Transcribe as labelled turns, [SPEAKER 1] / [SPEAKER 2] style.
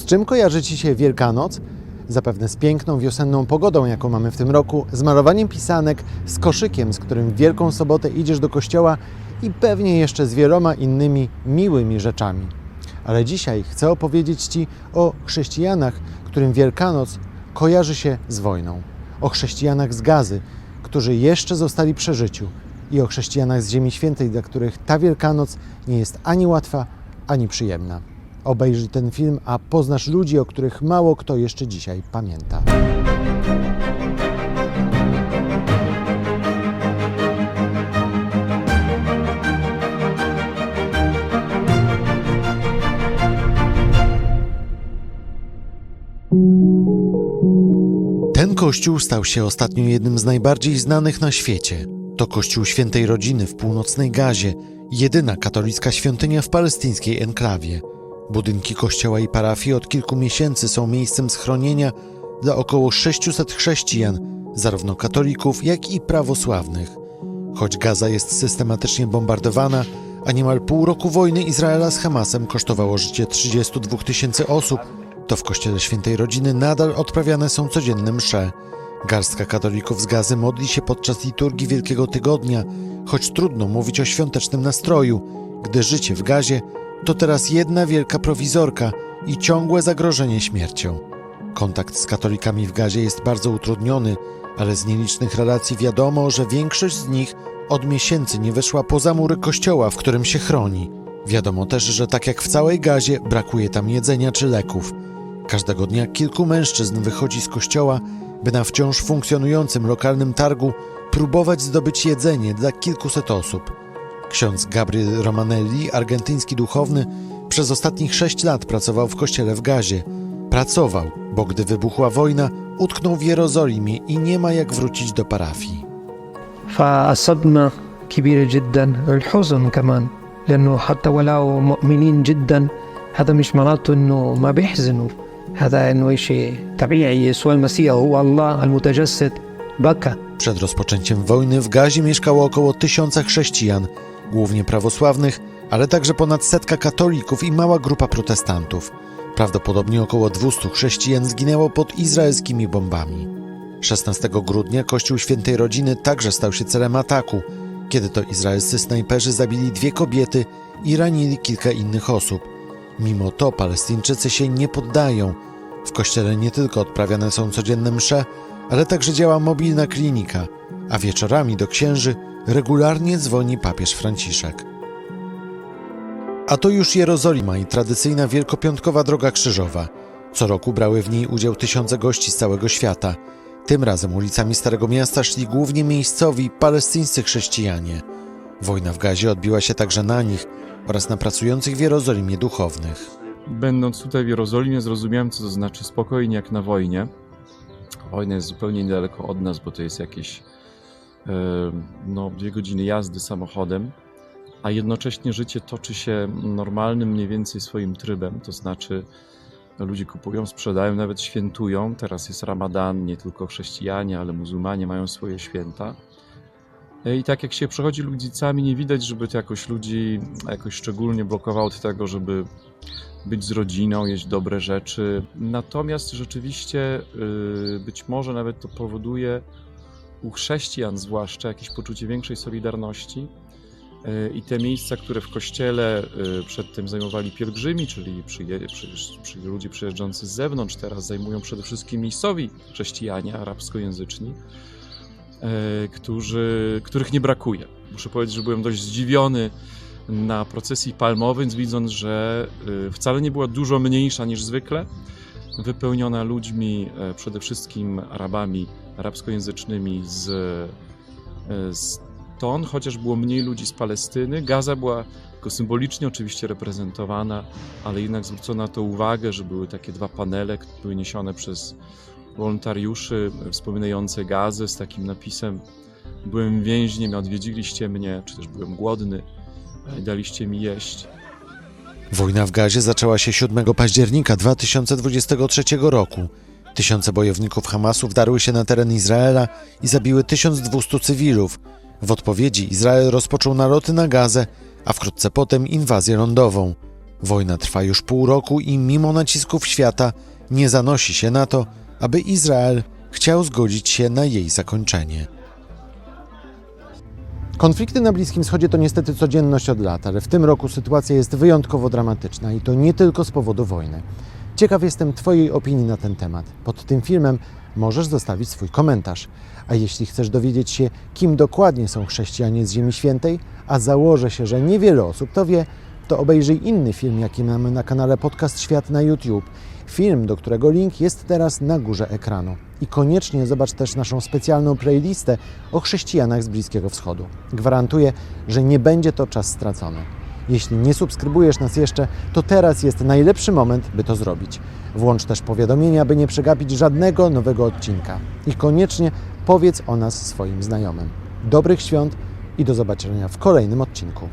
[SPEAKER 1] czym kojarzy Ci się Wielkanoc? Zapewne z piękną wiosenną pogodą, jaką mamy w tym roku, z malowaniem pisanek, z koszykiem, z którym w Wielką Sobotę idziesz do kościoła i pewnie jeszcze z wieloma innymi miłymi rzeczami. Ale dzisiaj chcę opowiedzieć Ci o chrześcijanach, którym Wielkanoc kojarzy się z wojną. O chrześcijanach z Gazy, którzy jeszcze zostali przy życiu, i o chrześcijanach z Ziemi Świętej, dla których ta Wielkanoc nie jest ani łatwa, ani przyjemna. Obejrzyj ten film, a poznasz ludzi, o których mało kto jeszcze dzisiaj pamięta. Ten kościół stał się ostatnio jednym z najbardziej znanych na świecie. To kościół Świętej Rodziny w północnej Gazie, jedyna katolicka świątynia w palestyńskiej enklawie. Budynki kościoła i parafii od kilku miesięcy są miejscem schronienia dla około 600 chrześcijan, zarówno katolików, jak i prawosławnych. Choć Gaza jest systematycznie bombardowana, a niemal pół roku wojny Izraela z Hamasem kosztowało życie 32 000 osób, to w kościele Świętej Rodziny nadal odprawiane są codzienne msze. Garstka katolików z Gazy modli się podczas liturgii Wielkiego Tygodnia, choć trudno mówić o świątecznym nastroju, gdy życie w Gazie to teraz jedna wielka prowizorka i ciągłe zagrożenie śmiercią. Kontakt z katolikami w Gazie jest bardzo utrudniony, ale z nielicznych relacji wiadomo, że większość z nich od miesięcy nie wyszła poza mury kościoła, w którym się chroni. Wiadomo też, że tak jak w całej Gazie, brakuje tam jedzenia czy leków. Każdego dnia kilku mężczyzn wychodzi z kościoła, by na wciąż funkcjonującym lokalnym targu próbować zdobyć jedzenie dla kilkuset osób. Ksiądz Gabriel Romanelli, argentyński duchowny, przez ostatnich 6 lat pracował w kościele w Gazie. Pracował, bo gdy wybuchła wojna, utknął w Jerozolimie i nie ma jak wrócić do parafii.
[SPEAKER 2] فالصدمة كبيرة جدا الحزن كمان لأنه حتى ولو مؤمنين جدا هذا مش معناته إنه ما بيحزنوا هذا إنه شيء طبيعي يسوع المسيح هو الله المتجسد بكى.
[SPEAKER 1] Przed rozpoczęciem wojny w Gazie mieszkało około 1000 chrześcijan, głównie prawosławnych, ale także ponad 100 katolików i mała grupa protestantów. Prawdopodobnie około 200 chrześcijan zginęło pod izraelskimi bombami. 16 grudnia Kościół Świętej Rodziny także stał się celem ataku, kiedy to izraelscy snajperzy zabili 2 kobiety i ranili kilka innych osób. Mimo to Palestyńczycy się nie poddają. W kościele nie tylko odprawiane są codzienne msze, ale także działa mobilna klinika, a wieczorami do księży regularnie dzwoni papież Franciszek. A to już Jerozolima i tradycyjna wielkopiątkowa droga krzyżowa. Co roku brały w niej udział tysiące gości z całego świata. Tym razem ulicami Starego Miasta szli głównie miejscowi palestyńscy chrześcijanie. Wojna w Gazie odbiła się także na nich oraz na pracujących w Jerozolimie duchownych.
[SPEAKER 3] Będąc tutaj w Jerozolimie, zrozumiałem, co to znaczy spokojnie jak na wojnie. Wojna jest zupełnie niedaleko od nas, bo to jest jakieś 2 godziny jazdy samochodem, a jednocześnie życie toczy się normalnym mniej więcej swoim trybem, to znaczy ludzie kupują, sprzedają, nawet świętują. Teraz jest Ramadan, nie tylko chrześcijanie, ale muzułmanie mają swoje święta. I tak jak się przechodzi ulicami, nie widać, żeby to jakoś ludzi jakoś szczególnie blokowało od tego, żeby być z rodziną, jeść dobre rzeczy. Natomiast rzeczywiście być może nawet to powoduje u chrześcijan zwłaszcza jakieś poczucie większej solidarności i te miejsca, które w kościele przedtem zajmowali pielgrzymi, czyli ludzie przyjeżdżający z zewnątrz, teraz zajmują przede wszystkim miejscowi chrześcijanie arabskojęzyczni, których nie brakuje. Muszę powiedzieć, że byłem dość zdziwiony na procesji palmowej, widząc, że wcale nie była dużo mniejsza niż zwykle, wypełniona ludźmi, przede wszystkim Arabami, arabskojęzycznymi stąd, chociaż było mniej ludzi z Palestyny. Gaza była tylko symbolicznie oczywiście reprezentowana, ale jednak zwrócono na to uwagę, że były takie 2 panele, które były niesione przez wolontariuszy wspominające Gazę z takim napisem: byłem więźniem, odwiedziliście mnie, czy też byłem głodny i daliście mi jeść.
[SPEAKER 1] Wojna w Gazie zaczęła się 7 października 2023 roku. Tysiące bojowników Hamasu wdarły się na teren Izraela i zabiły 1200 cywilów. W odpowiedzi Izrael rozpoczął naloty na Gazę, a wkrótce potem inwazję lądową. Wojna trwa już pół roku i mimo nacisków świata nie zanosi się na to, aby Izrael chciał zgodzić się na jej zakończenie. Konflikty na Bliskim Wschodzie to niestety codzienność od lat, ale w tym roku sytuacja jest wyjątkowo dramatyczna i to nie tylko z powodu wojny. Ciekaw jestem Twojej opinii na ten temat. Pod tym filmem możesz zostawić swój komentarz. A jeśli chcesz dowiedzieć się, kim dokładnie są chrześcijanie z Ziemi Świętej, a założę się, że niewiele osób to wie, to obejrzyj inny film, jaki mamy na kanale Podcast Świat na YouTube. Film, do którego link jest teraz na górze ekranu. I koniecznie zobacz też naszą specjalną playlistę o chrześcijanach z Bliskiego Wschodu. Gwarantuję, że nie będzie to czas stracony. Jeśli nie subskrybujesz nas jeszcze, to teraz jest najlepszy moment, by to zrobić. Włącz też powiadomienia, by nie przegapić żadnego nowego odcinka. I koniecznie powiedz o nas swoim znajomym. Dobrych świąt i do zobaczenia w kolejnym odcinku.